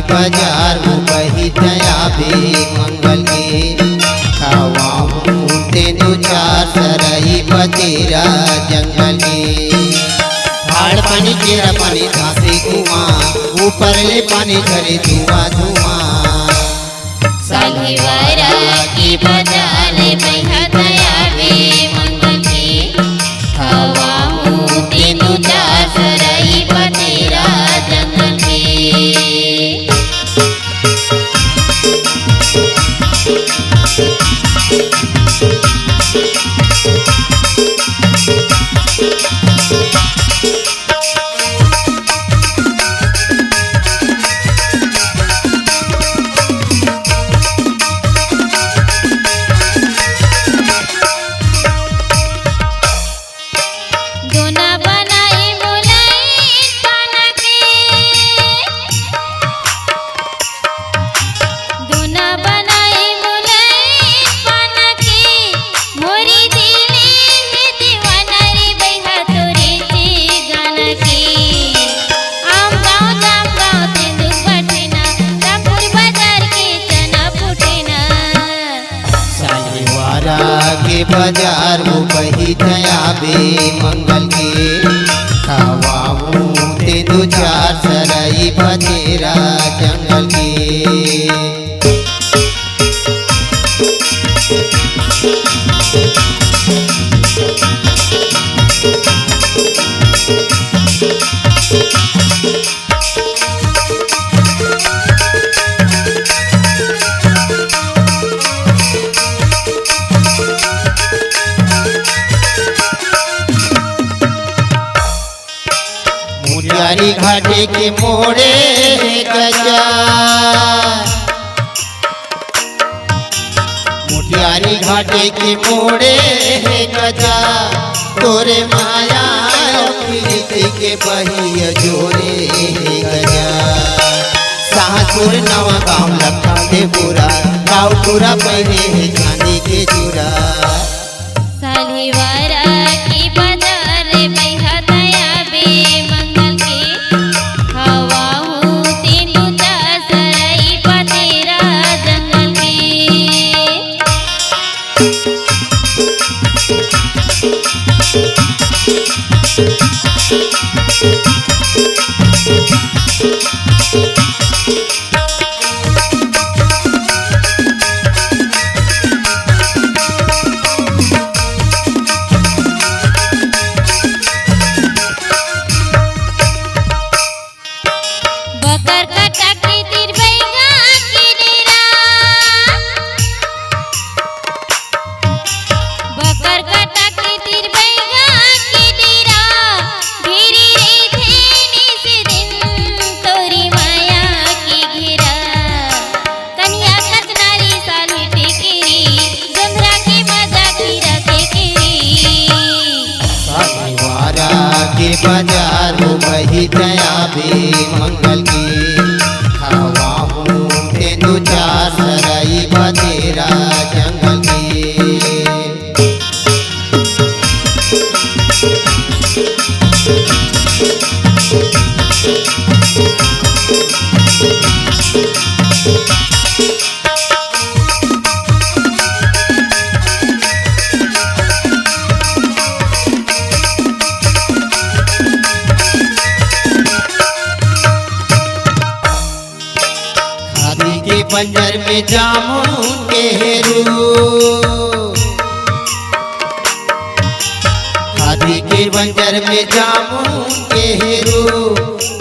बाजार बही दया बे मंगल के खावाऊं तेनु चार सरई बतेरा जंगल के भाड़ पानी केरा पानी घासे कुआं ऊपर ले पानी झरे धुआं धुआं सालीवारा की बाजार बही दया बे मंगल के खावाऊं तेनु चार सरई बतेरा जंगल के बाजार बही दया बे मंगल के खावाऊं तेनु चार सरई बतेरा जंगल के मुटियारी घाटे के मोड़े गजा मुटियारी घाटे के मोड़े गजा तोरे माया प्रीति के बही जोरे गजा साहपुर नवा गाँव लखा दे पूरा गाँव पूरा पहने चांदी के चूरा सालीवारा की बाजार बही दया बे मंगल के खावाऊं तेनु चार सरई बतेरा जंगल के बकर कटा के तिर बैगा की डेरा बकर कटा के तिर बैगा की डेरा घेरी रही थे निस दिन तोरी माया की घेरा कन्या कचनारी साली टेकेरी गंधरा की मजा घेरा टेकेरी सालीवारा के बाजार बही दया बे मंगल के खावाऊं तेनु चार सरई बतेरा जंगल के हाथी के पंजर में जामुन के हरू हाथी के पंजर में जामुन के हरू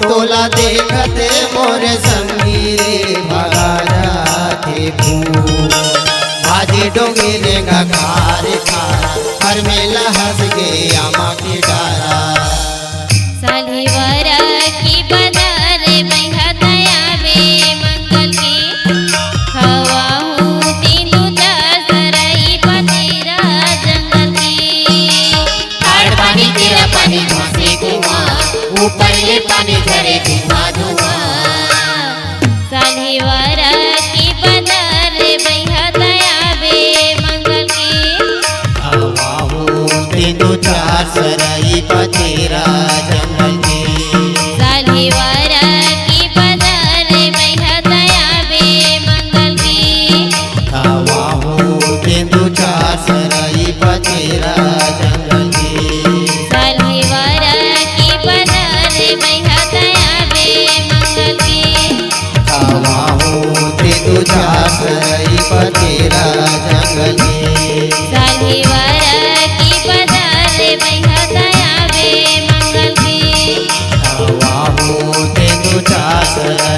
तोला देखते मोरे संगी रे भगा जाते सरई पतेरा जंगल के सालीवर की बदर बहतया बे मंगल की खावा हूँ तेंदु चार सरई पतेरा जंगल के सालीवर की बदर बहतया बे मंगल की खावा हूँ तेंदु चार सरई पतेरा जंगल के सालीवर की बदर बहतया बे मंगल की खावा हूँ तेंदु चार सरई